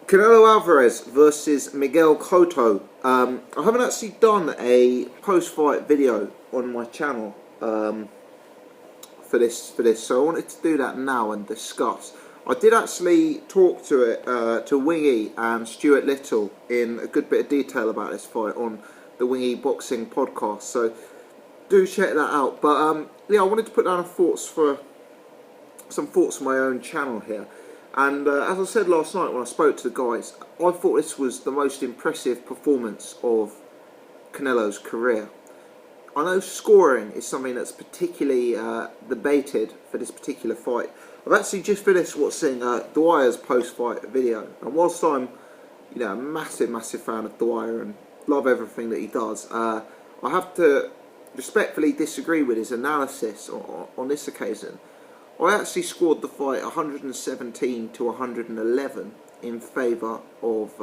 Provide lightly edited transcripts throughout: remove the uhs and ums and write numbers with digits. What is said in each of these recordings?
Canelo Alvarez versus Miguel Cotto. I haven't actually done a post-fight video on my channel for this, so I wanted to do that now and discuss. I did actually talk to Wingy and Stuart Little in a good bit of detail about this fight on the Wingy Boxing podcast, so do check that out. But yeah, I wanted to put down some thoughts on my own channel here. And as I said last night when I spoke to the guys, I thought this was the most impressive performance of Canelo's career. I know scoring is something that's particularly debated for this particular fight. I've actually just finished watching Dwyer's post-fight video, and whilst I'm, a massive fan of Dwyer and love everything that he does, I have to respectfully disagree with his analysis on this occasion. I actually scored the fight 117 to 111 in favour of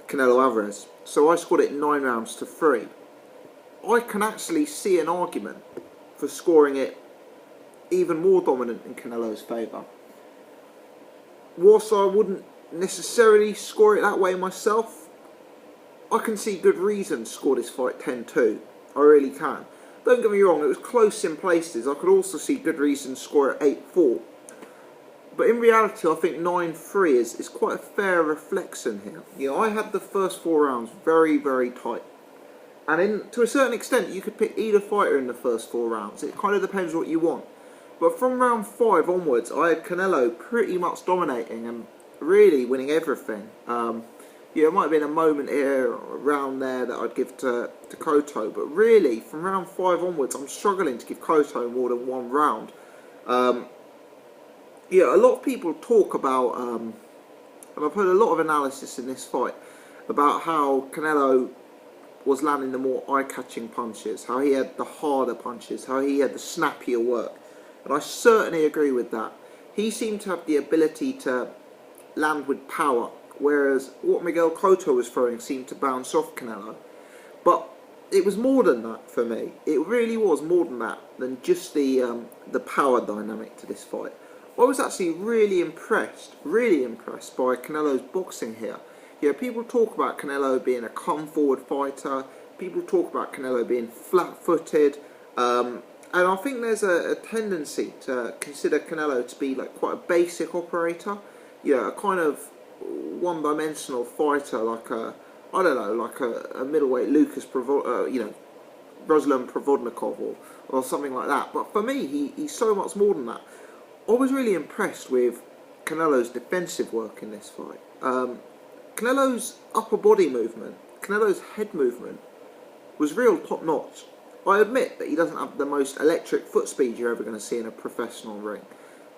Canelo Alvarez. So I scored it 9 rounds to 3. I can actually see an argument for scoring it even more dominant in Canelo's favour. Whilst I wouldn't necessarily score it that way myself, I can see good reason to score this fight 10-2. I really can. Don't get me wrong, it was close in places. I could also see good reason to score it 8-4. But in reality, I think 9-3 is quite a fair reflection here. I had the first 4 rounds very, very tight. And to a certain extent, you could pick either fighter in the first 4 rounds. It kind of depends what you want. But from round 5 onwards, I had Canelo pretty much dominating and really winning everything. It might have been a moment here or around there that I'd give to Cotto, but really, from round 5 onwards, I'm struggling to give Cotto more than 1 round. A lot of people talk about, and I've heard a lot of analysis in this fight, about how Canelo was landing the more eye-catching punches, how he had the harder punches, how he had the snappier work. And I certainly agree with that. He seemed to have the ability to land with power, whereas what Miguel Cotto was throwing seemed to bounce off Canelo. But it was more than that for me. It really was more than that, than just the power dynamic to this fight. I was actually really impressed by Canelo's boxing here. People talk about Canelo being a come-forward fighter. People talk about Canelo being flat-footed. And I think there's a tendency to consider Canelo to be like quite a basic operator. A kind of one-dimensional fighter, like a middleweight Ruslan Provodnikov or something like that. But for me, he's so much more than that. I was really impressed with Canelo's defensive work in this fight. Canelo's upper body movement, Canelo's head movement was real top-notch. I admit that he doesn't have the most electric foot speed you're ever going to see in a professional ring.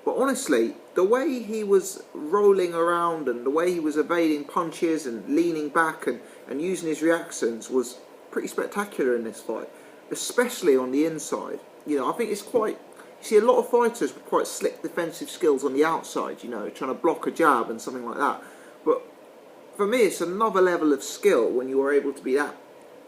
But honestly, the way he was rolling around and the way he was evading punches and leaning back and using his reactions was pretty spectacular in this fight, especially on the inside. I think it's quite... You see a lot of fighters with quite slick defensive skills on the outside, trying to block a jab and something like that. But for me, it's another level of skill when you are able to be that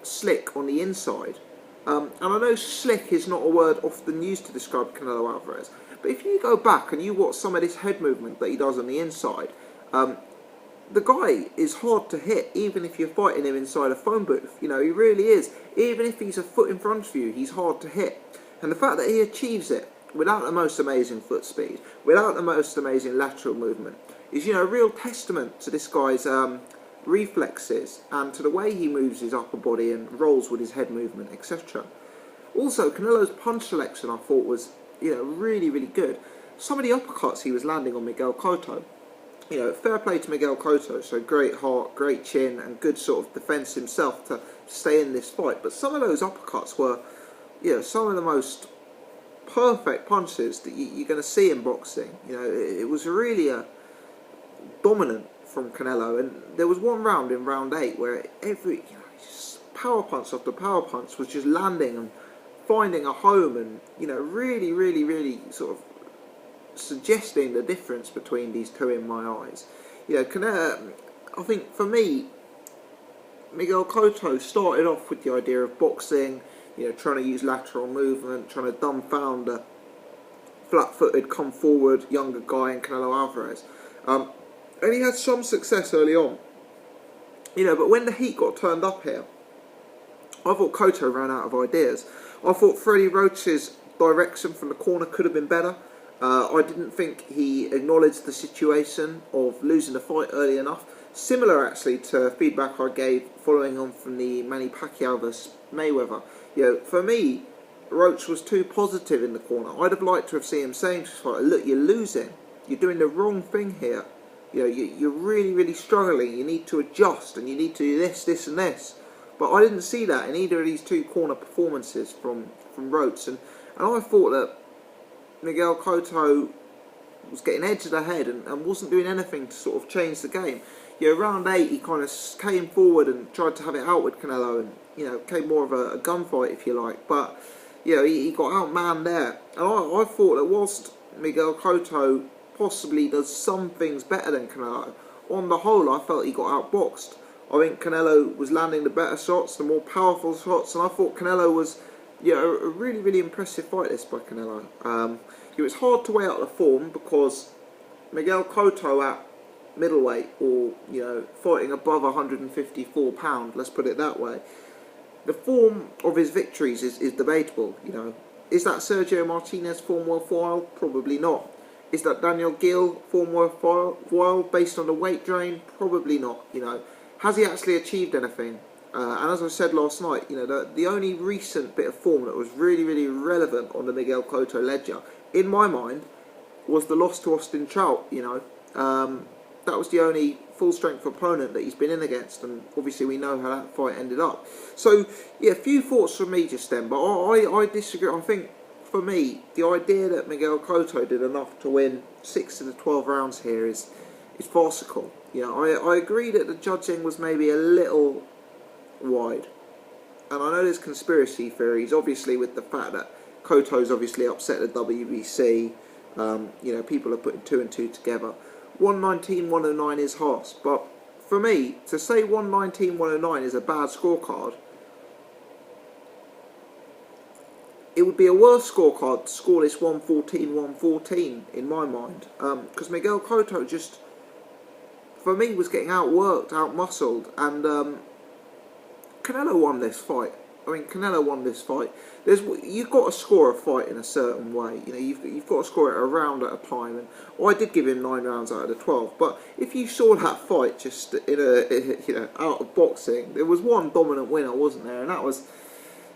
slick on the inside. And I know slick is not a word often used to describe Canelo Alvarez, but if you go back and you watch some of this head movement that he does on the inside, the guy is hard to hit, even if you're fighting him inside a phone booth. He really is. Even if he's a foot in front of you, he's hard to hit. And the fact that he achieves it without the most amazing foot speed, without the most amazing lateral movement, is, a real testament to this guy's reflexes and to the way he moves his upper body and rolls with his head movement, etc. Also, Canelo's punch selection I thought was, really, really good. Some of the uppercuts he was landing on Miguel Cotto, fair play to Miguel Cotto, so great heart, great chin, and good sort of defence himself to stay in this fight. But some of those uppercuts were, some of the most perfect punches that you're going to see in boxing. It was really a dominant from Canelo, and there was one round in round 8 where every just power punch after power punch was just landing and finding a home, and really sort of suggesting the difference between these two in my eyes. Canelo, I think for me, Miguel Cotto started off with the idea of boxing, trying to use lateral movement, trying to dumbfound a flat-footed, come-forward younger guy in Canelo Alvarez. and he had some success early on. But when the heat got turned up here, I thought Cotto ran out of ideas. I thought Freddie Roach's direction from the corner could have been better. I didn't think he acknowledged the situation of losing the fight early enough. Similar, actually, to feedback I gave following on from the Manny Pacquiao vs Mayweather. For me, Roach was too positive in the corner. I'd have liked to have seen him saying to his fighter, look, you're losing. You're doing the wrong thing here. You're really, really struggling. You need to adjust, and you need to do this, this, and this. But I didn't see that in either of these two corner performances from Roach. And I thought that Miguel Cotto was getting edged ahead and wasn't doing anything to sort of change the game. Round 8, he kind of came forward and tried to have it out with Canelo, and became more of a gunfight, if you like. But he got outmanned there. And I thought that whilst Miguel Cotto possibly does some things better than Canelo, on the whole, I felt he got outboxed. I think Canelo was landing the better shots, the more powerful shots, and I thought Canelo was a really, really impressive fight this by Canelo. It was hard to weigh out the form because Miguel Cotto at middleweight, or fighting above £154, let's put it that way, the form of his victories is debatable. Is that Sergio Martinez form worthwhile? Probably not. Is that Daniel Gill form worthwhile based on the weight drain? Probably not. Has he actually achieved anything? And as I said last night, the only recent bit of form that was really, really relevant on the Miguel Cotto ledger, in my mind, was the loss to Austin Trout. That was the only full-strength opponent that he's been in against, and obviously we know how that fight ended up. So, few thoughts from me just then, but I disagree. I think, for me, the idea that Miguel Cotto did enough to win 6 of the 12 rounds here is farcical. I agree that the judging was maybe a little wide, and I know there's conspiracy theories, obviously, with the fact that Cotto's obviously upset the WBC. People are putting 2 and 2 together. 119-109 is harsh, but for me, to say 119-109 is a bad scorecard, it would be a worse scorecard to score this 114-114 in my mind, because Miguel Cotto just, for me, was getting outworked, outmuscled, and Canelo won this fight. Canelo won this fight. You've got to score a fight in a certain way. You've got to score it a round at a time. And I did give him 9 rounds out of the 12. But if you saw that fight just out of boxing, there was one dominant winner, wasn't there? And that was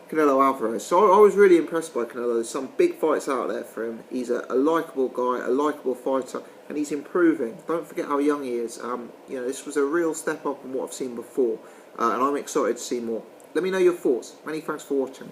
Canelo Alvarez. So I was really impressed by Canelo. There's some big fights out there for him. He's a likeable guy, a likeable fighter, and he's improving. Don't forget how young he is. This was a real step up from what I've seen before, and I'm excited to see more. Let me know your thoughts. Many thanks for watching.